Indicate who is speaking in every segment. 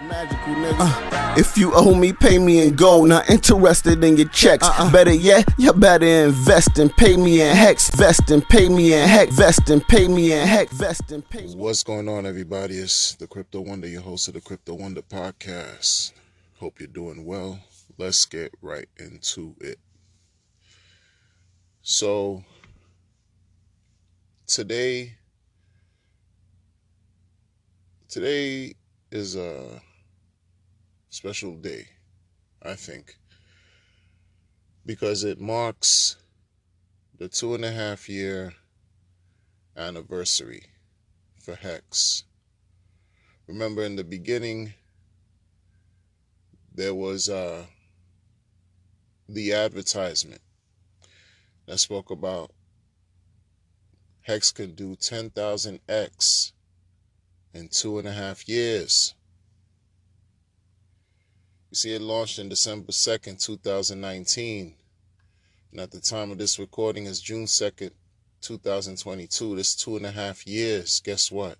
Speaker 1: Magical nigga. If you owe me, pay me in gold. Not interested in your checks. Better yet, you better invest and pay me in HEX. Vest and pay me in HEX. Vest and pay me in HEX. Vest and pay me.
Speaker 2: What's going on, everybody? It's the Crypto Wonder, your host of the Crypto Wonder podcast. Hope you're doing well. Let's get right into it. So today is a special day, I think, because it marks the 2.5-year anniversary for HEX. Remember, in the beginning, there was the advertisement that spoke about HEX could do 10,000 X in 2.5 years. You see, it launched on December 2nd, 2019. And at the time of this recording is June 2nd, 2022. This 2.5 years, guess what?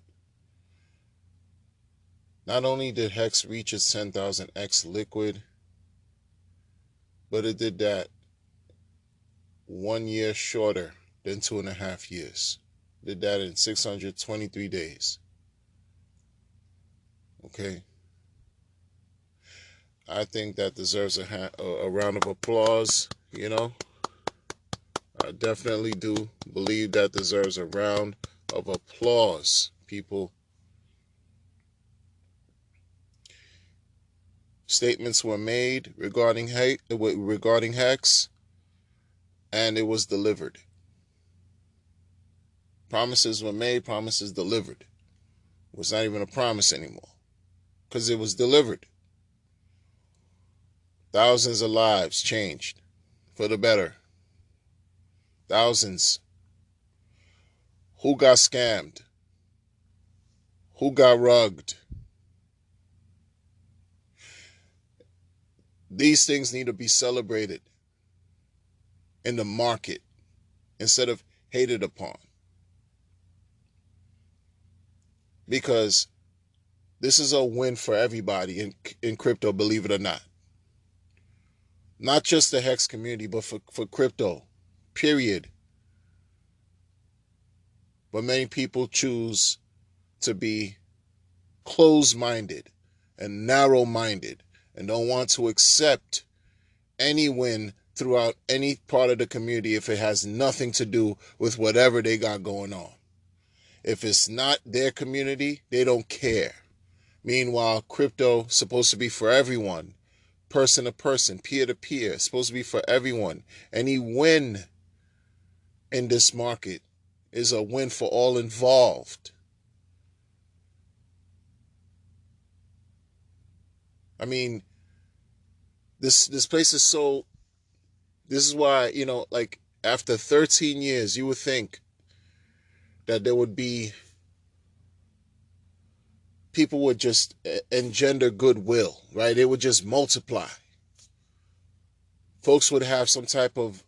Speaker 2: Not only did HEX reach its 10,000 X liquid, but it did that 1 year shorter than 2.5 years. Did that in 623 days. Okay. I think that deserves a round of applause, you know. I definitely do believe that deserves a round of applause, people. Statements were made regarding HEX, and it was delivered. Promises were made, promises delivered. It was not even a promise anymore, because it was delivered. Thousands of lives changed for the better. Thousands. Who got scammed? Who got rugged? These things need to be celebrated in the market instead of hated upon. Because this is a win for everybody in crypto, believe it or not. Not just the HEX community, but for crypto, period. But many people choose to be closed-minded and narrow-minded and don't want to accept any win throughout any part of the community if it has nothing to do with whatever they got going on. If it's not their community, they don't care. Meanwhile, crypto is supposed to be for everyone. Person to person, peer to peer, it's supposed to be for everyone. Any win in this market is a win for all involved. I mean, this place is so, this is why, you know, like after 13 years, you would think that there would be, people would just engender goodwill, right? It would just multiply. Folks would have some type of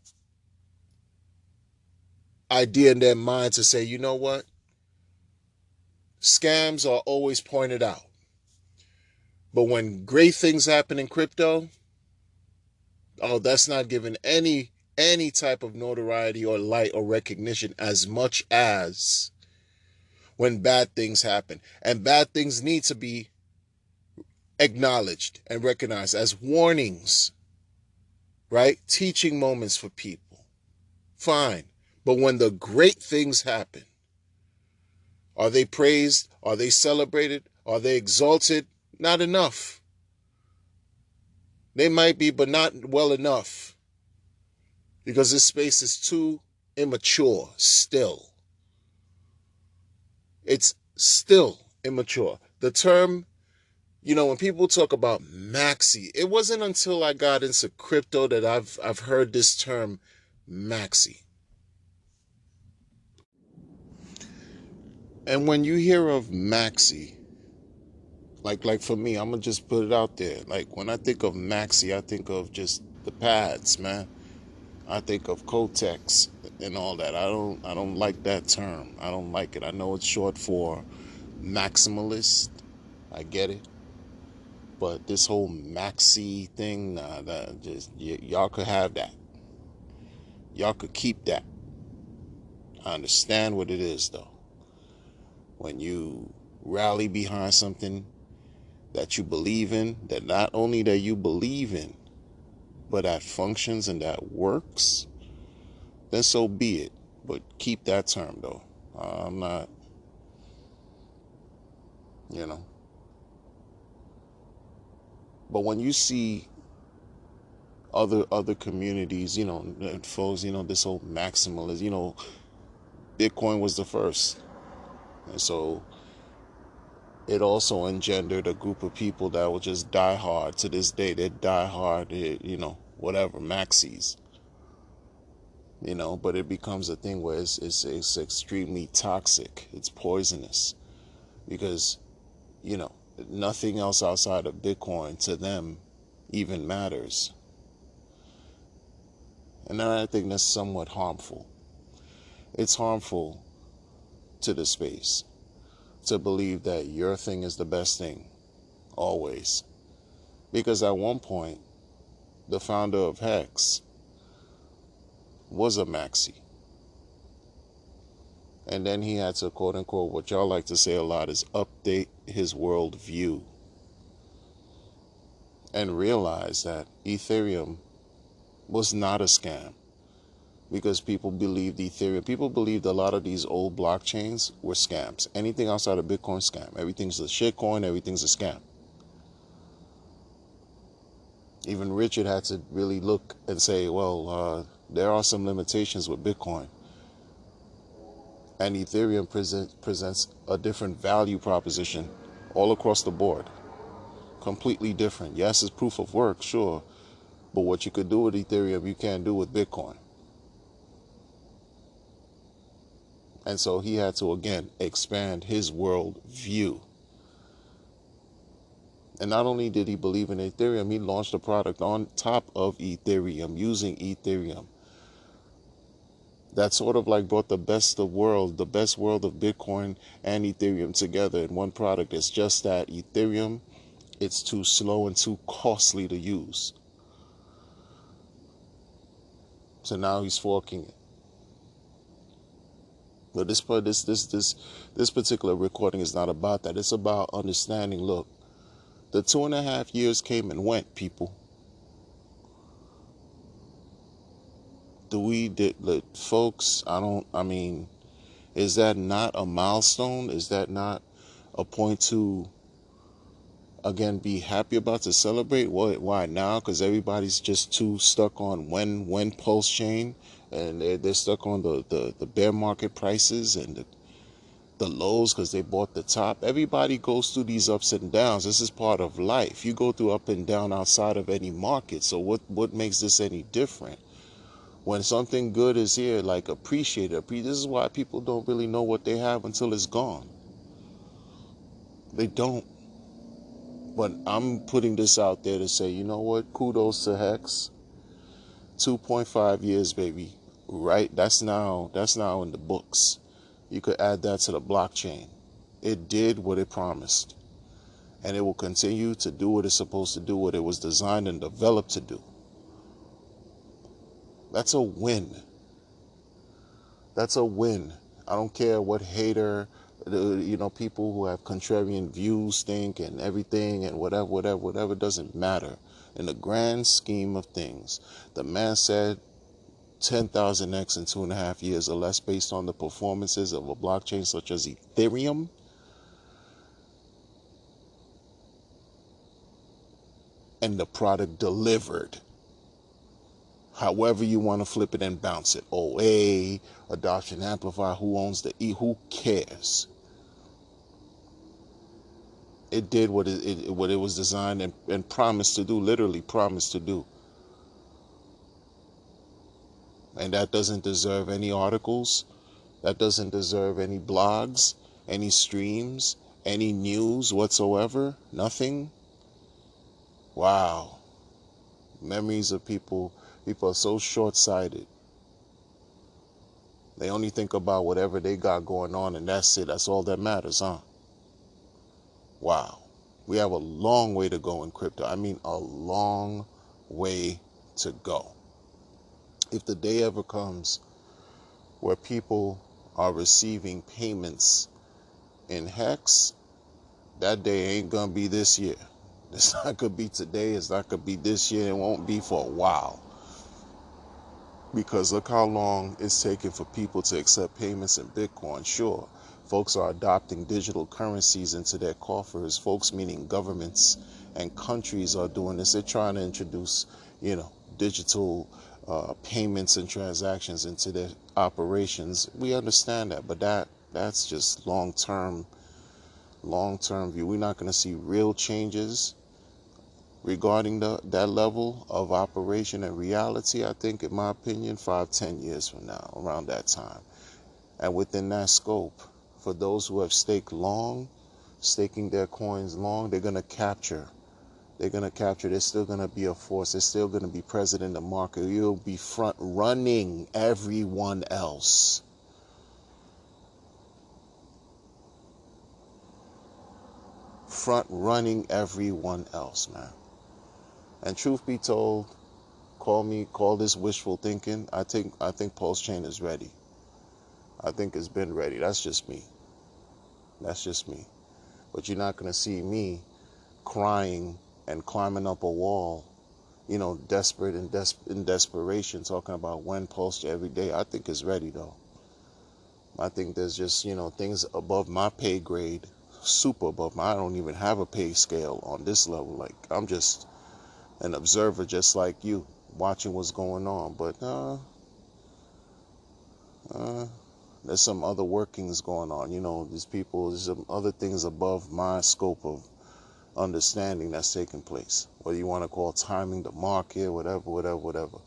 Speaker 2: idea in their mind to say, you know what? Scams are always pointed out. But when great things happen in crypto, oh, that's not given any type of notoriety or light or recognition as much as when bad things happen. And bad things need to be acknowledged and recognized as warnings, right? Teaching moments for people. Fine. But when the great things happen, are they praised? Are they celebrated? Are they exalted? Not enough. They might be, but not well enough. Because this space is too immature still. It's still immature. The term, you know, when people talk about maxi, it wasn't until I got into crypto that I've heard this term maxi. And when you hear of maxi, like for me, I'm gonna just put it out there. Like when I think of maxi, I think of just the pads, man. I think of Kotex and all that. I don't like that term. I don't like it. I know it's short for maximalist. I get it. But this whole maxi thing, nah, that just y'all could have that. Y'all could keep that. I understand what it is, though. When you rally behind something that you believe in, that not only that you believe in, but that functions and that works, then so be it. But keep that term, though. I'm not, you know. But when you see other communities, and folks, this whole maximalism, Bitcoin was the first. And so it also engendered a group of people that will just die hard to this day. They die hard, whatever, maxis. But it becomes a thing where it's extremely toxic. It's poisonous because, nothing else outside of Bitcoin to them even matters. And I think that's somewhat harmful. It's harmful to the space to believe that your thing is the best thing, always. Because at one point, the founder of HEX was a maxi. And then he had to, quote unquote, what y'all like to say a lot is update his world view. And realize that Ethereum was not a scam. Because people believed a lot of these old blockchains were scams. Anything outside of Bitcoin, scam. Everything's a shitcoin, everything's a scam. Even Richard had to really look and say, well, there are some limitations with Bitcoin. And Ethereum presents a different value proposition all across the board. Completely different. Yes, it's proof of work, sure. But what you could do with Ethereum, you can't do with Bitcoin. And so he had to, again, expand his world view. And not only did he believe in Ethereum, he launched a product on top of Ethereum, using Ethereum. That sort of like brought the best world of Bitcoin and Ethereum together in one product. It's just that Ethereum, it's too slow and too costly to use. So now he's forking it. But this particular recording is not about that. It's about understanding. Look, the 2.5 years came and went, people. Folks, is that not a milestone? Is that not a point to, again, be happy about, to celebrate? Why now? Because everybody's just too stuck on when pulsechain, and they're stuck on the bear market prices and the lows because they bought the top. Everybody goes through these ups and downs. This is part of life. You go through up and down outside of any market. So what makes this any different? When something good is here, like, appreciate it. This is why people don't really know what they have until it's gone. They don't. But I'm putting this out there to say, you know what? Kudos to HEX. 2.5 years, baby. Right? That's now in the books. You could add that to the blockchain. It did what it promised. And it will continue to do what it's supposed to do, what it was designed and developed to do. That's a win. That's a win. I don't care what hater, people who have contrarian views think and everything and whatever doesn't matter. In the grand scheme of things, the man said 10,000x in 2.5 years or less based on the performances of a blockchain such as Ethereum. And the product delivered. However you want to flip it and bounce it. OA, adoption amplifier, who owns the E, who cares? It did what it was designed and promised to do, literally promised to do. And that doesn't deserve any articles. That doesn't deserve any blogs, any streams, any news whatsoever. Nothing. Wow. Memories of people are so short-sighted. They only think about whatever they got going on, and that's it. That's all that matters, huh? Wow. We have a long way to go in crypto. I mean, a long way to go. If the day ever comes where people are receiving payments in HEX, that day ain't gonna be this year. It's not gonna be today. It's not gonna be this year. It won't be for a while. Because look how long it's taken for people to accept payments in Bitcoin. Sure, folks are adopting digital currencies into their coffers. Folks, meaning governments and countries, are doing this. They're trying to introduce, digital payments and transactions into their operations. We understand that, but that's just long-term view. We're not going to see real changes regarding that level of operation and reality, I think, in my opinion, 5-10 years from now, around that time. And within that scope, for those who have staking their coins long, they're going to capture. There's still going to be a force. They're still going to be present in the market. You'll be front running everyone else. Front running everyone else, man. And truth be told, call this wishful thinking. I think pulsechain is ready. I think it's been ready. That's just me. But you're not gonna see me crying and climbing up a wall, desperate in desperation, talking about when pulse every day. I think it's ready though. I think there's just things above my pay grade, super above I don't even have a pay scale on this level. Like, I'm just an observer, just like you, watching what's going on. But there's some other workings going on. There's some other things above my scope of understanding that's taking place. Whether you want to call timing, the market, whatever.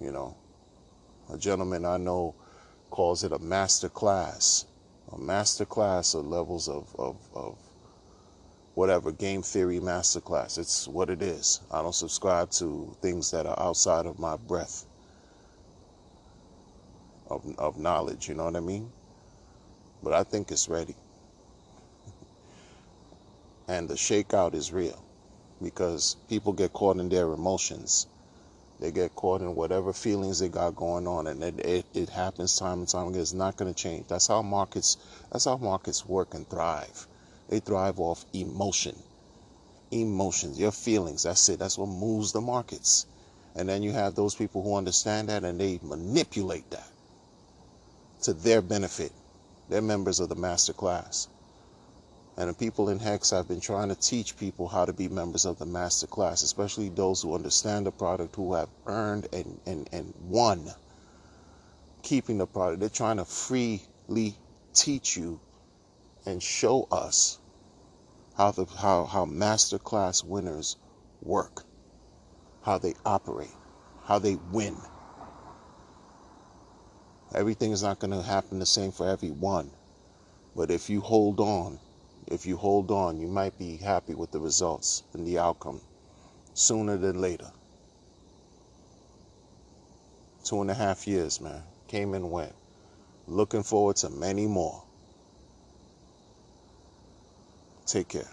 Speaker 2: A gentleman I know calls it a master class. A master class of levels of whatever, game theory masterclass. It's what it is. I don't subscribe to things that are outside of my breadth of knowledge, you know what I mean? But I think it's ready. And the shakeout is real, because people get caught in their emotions. They get caught in whatever feelings they got going on, and it happens time and time again. It's not going to change. That's how markets work and thrive. They thrive off emotions, your feelings. That's it. That's what moves the markets. And then you have those people who understand that, and they manipulate that to their benefit. They're members of the master class. And the people in HEX have been trying to teach people how to be members of the master class, especially those who understand the product, who have earned and won keeping the product. They're trying to freely teach you and show us how master class winners work, how they operate, how they win. Everything is not going to happen the same for everyone. But if you hold on, you might be happy with the results and the outcome sooner than later. 2.5 years, man. Came and went. Looking forward to many more. Take care.